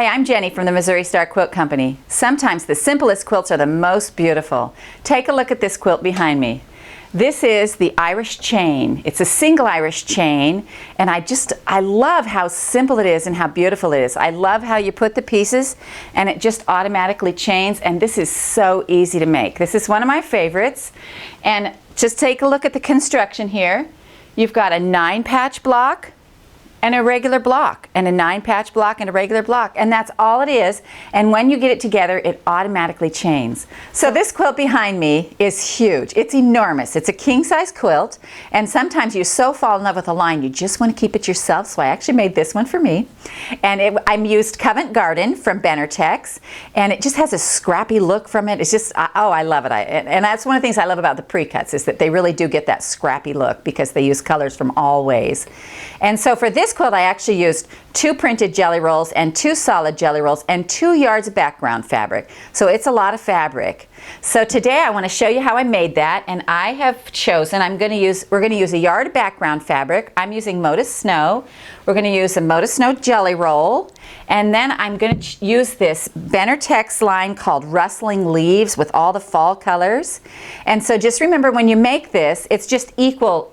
Hi, I'm Jenny from the Missouri Star Quilt Company. Sometimes the simplest quilts are the most beautiful. Take a look at this quilt behind me. This is the Irish chain. It's a single Irish chain, and I love how simple it is and how beautiful it is. I love how you put the pieces and it just automatically chains, and this is so easy to make. This is one of my favorites. And just take a look at the construction here. You've got a 9-patch block and a regular block, and a 9-patch block and a regular block, and that's all it is. And when you get it together, it automatically chains. So this quilt behind me is huge. It's enormous. It's a king-size quilt, and sometimes you so fall in love with a line you just want to keep it yourself, so I actually made this one for me. And I used Covent Garden from Benartex, and it just has a scrappy look from it. It's just, oh, I love it. And that's one of the things I love about the pre-cuts, is that they really do get that scrappy look because they use colors from all ways. And so for this quilt, I actually used 2 printed jelly rolls and 2 solid jelly rolls and 2 yards of background fabric. So it's a lot of fabric. So today I want to show you how I made that, and I have chosen, we're going to use a yard of background fabric. I'm using Modus Snow. We're going to use a Modus Snow jelly roll, and then I'm going to use this Benartex line called Rustling Leaves with all the fall colors. And so just remember, when you make this, it's just equal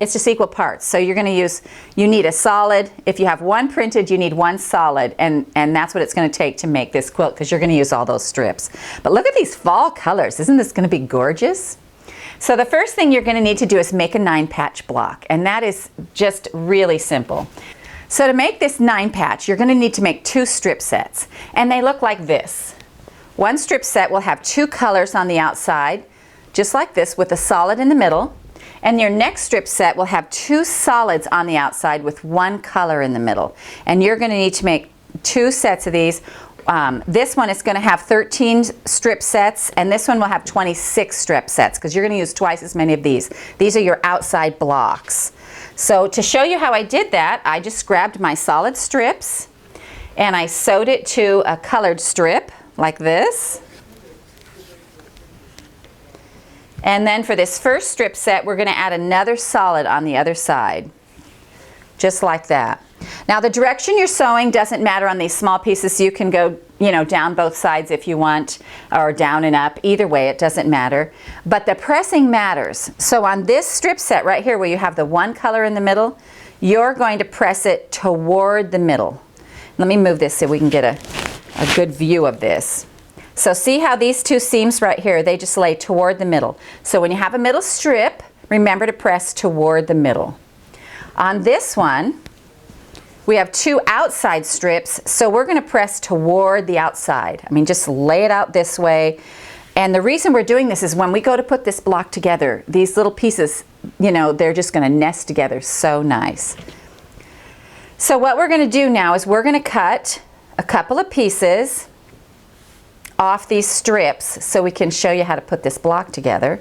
parts. So you're going to use, you need a solid. If you have 1 printed, you need 1 solid, and that's what it's going to take to make this quilt, because you're going to use all those strips. But look at these fall colors. Isn't this going to be gorgeous? So the first thing you're going to need to do is make a 9-patch block, and that is just really simple. So to make this 9-patch, you're going to need to make 2 strip sets, and they look like this. One strip set will have 2 colors on the outside, just like this, with a solid in the middle, and your next strip set will have 2 solids on the outside with 1 color in the middle. And you're going to need to make 2 sets of these. This one is going to have 13 strip sets, and this one will have 26 strip sets, because you're going to use twice as many of these. These are your outside blocks. So to show you how I did that, I just grabbed my solid strips and I sewed it to a colored strip like this. And then for this first strip set, we're going to add another solid on the other side, just like that. Now the direction you're sewing doesn't matter on these small pieces. You can go, down both sides if you want, or down and up. Either way, it doesn't matter. But the pressing matters. So on this strip set right here, where you have the 1 color in the middle, you're going to press it toward the middle. Let me move this so we can get a good view of this. So see how these 2 seams right here, they just lay toward the middle. So when you have a middle strip, remember to press toward the middle. On this one, we have 2 outside strips, so we're going to press toward the outside. Just lay it out this way. And the reason we're doing this is when we go to put this block together, these little pieces, they're just going to nest together so nice. So what we're going to do now is we're going to cut a couple of pieces off these strips so we can show you how to put this block together.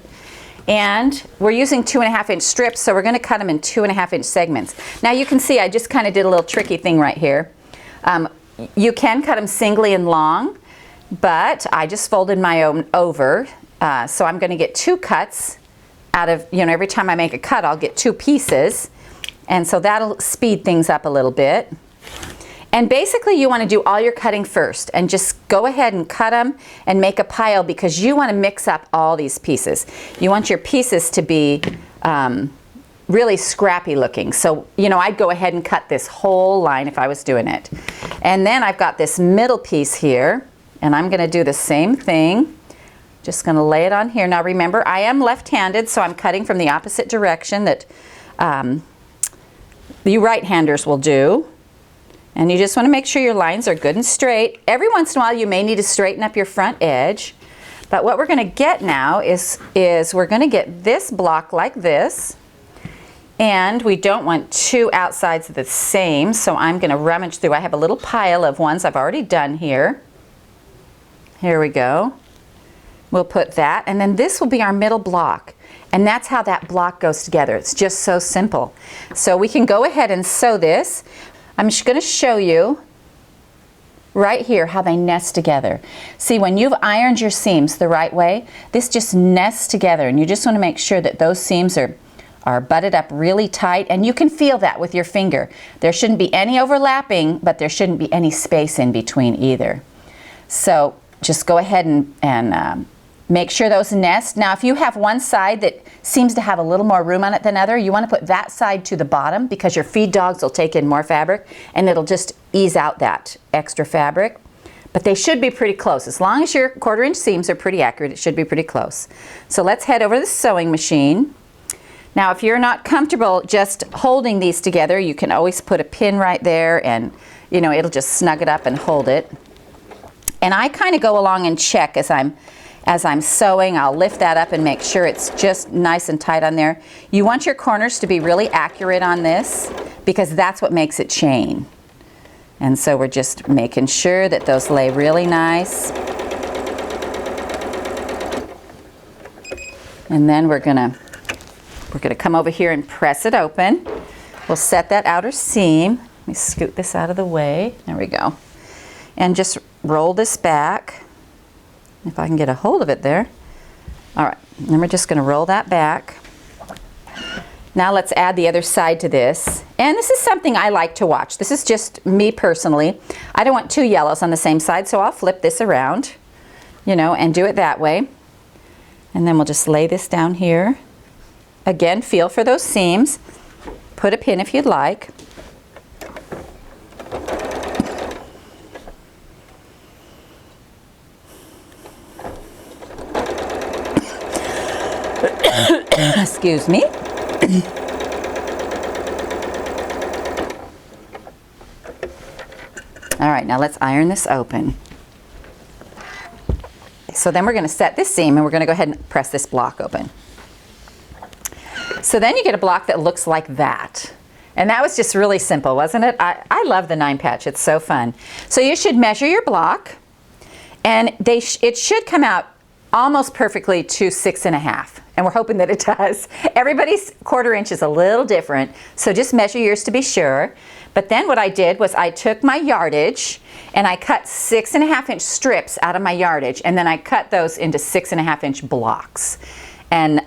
And we're using 2.5-inch strips, so we're going to cut them in 2.5-inch segments. Now you can see I just kind of did a little tricky thing right here. You can cut them singly and long, but I just folded my own over. So I'm going to get 2 cuts out of, every time I make a cut, I'll get 2 pieces. And so that'll speed things up a little bit. And basically you want to do all your cutting first, and just go ahead and cut them and make a pile, because you want to mix up all these pieces. You want your pieces to be really scrappy looking. So, I'd go ahead and cut this whole line if I was doing it. And then I've got this middle piece here, and I'm going to do the same thing. Just going to lay it on here. Now remember, I am left-handed, so I'm cutting from the opposite direction that you right-handers will do. And you just want to make sure your lines are good and straight. Every once in a while you may need to straighten up your front edge. But what we're going to get now is we're going to get this block like this. And we don't want 2 outsides the same, so I'm going to rummage through. I have a little pile of ones I've already done here. Here we go. We'll put that, and then this will be our middle block. And that's how that block goes together. It's just so simple. So we can go ahead and sew this. I'm just going to show you right here how they nest together. See, when you've ironed your seams the right way, this just nests together, and you just want to make sure that those seams are are butted up really tight, and you can feel that with your finger. There shouldn't be any overlapping, but there shouldn't be any space in between either. So just go ahead and make sure those nest. Now if you have one side that seems to have a little more room on it than other, you want to put that side to the bottom because your feed dogs will take in more fabric and it'll just ease out that extra fabric. But they should be pretty close. As long as your 1/4 inch seams are pretty accurate, it should be pretty close. So let's head over to the sewing machine. Now if you're not comfortable just holding these together, you can always put a pin right there and it'll just snug it up and hold it. And I kind of go along and check as I'm sewing. I'll lift that up and make sure it's just nice and tight on there. You want your corners to be really accurate on this because that's what makes it chain. And so we're just making sure that those lay really nice. And then we're gonna come over here and press it open. We'll set that outer seam. Let me scoot this out of the way. There we go. And just roll this back. If I can get a hold of it there. All right, then we're just gonna roll that back. Now let's add the other side to this. And this is something I like to watch. This is just me personally. I don't want 2 yellows on the same side, so I'll flip this around, and do it that way. And then we'll just lay this down here. Again, feel for those seams. Put a pin if you'd like. Excuse me. All right, now let's iron this open. So then we're going to set this seam and we're going to go ahead and press this block open. So then you get a block that looks like that. And that was just really simple, wasn't it? I love the 9 patch. It's so fun. So you should measure your block and it should come out almost perfectly to 6.5. And we're hoping that it does. Everybody's 1/4 inch is a little different, so just measure yours to be sure. But then what I did was I took my yardage and I cut 6.5 inch strips out of my yardage, and then I cut those into 6.5 inch blocks. And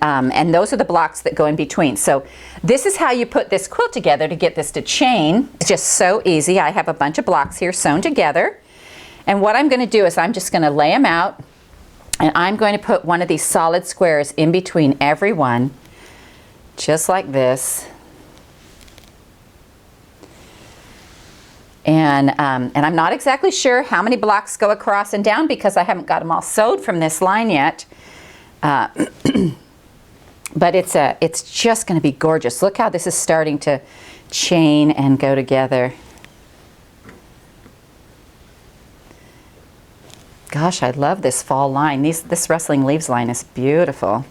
those are the blocks that go in between. So this is how you put this quilt together to get this to chain. It's just so easy. I have a bunch of blocks here sewn together. And what I'm going to do is I'm just going to lay them out. And I'm going to put one of these solid squares in between every one, just like this. And I'm not exactly sure how many blocks go across and down because I haven't got them all sewed from this line yet. But it's just going to be gorgeous. Look how this is starting to chain and go together. Gosh, I love this fall line. This Rustling Leaves line is beautiful.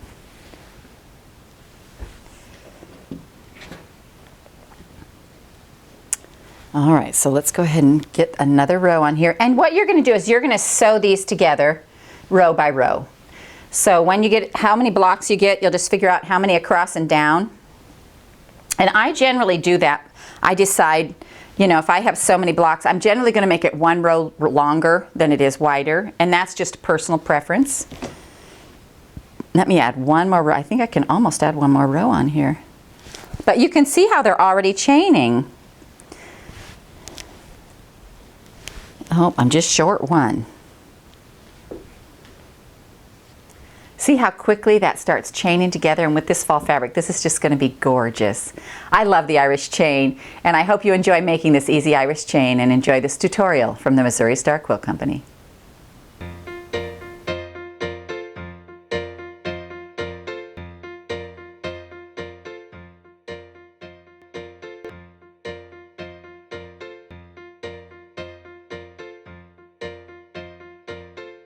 All right, so let's go ahead and get another row on here. And what you're going to do is you're going to sew these together row by row. So when you get how many blocks you get, you'll just figure out how many across and down. And I generally do that. I decide, if I have so many blocks, I'm generally going to make it 1 row longer than it is wider, and that's just personal preference. Let me add one more row. I think I can almost add one more row on here. But you can see how they're already chaining. Oh, I'm just short one. See how quickly that starts chaining together, and with this fall fabric, this is just going to be gorgeous. I love the Irish chain, and I hope you enjoy making this easy Irish chain and enjoy this tutorial from the Missouri Star Quilt Company.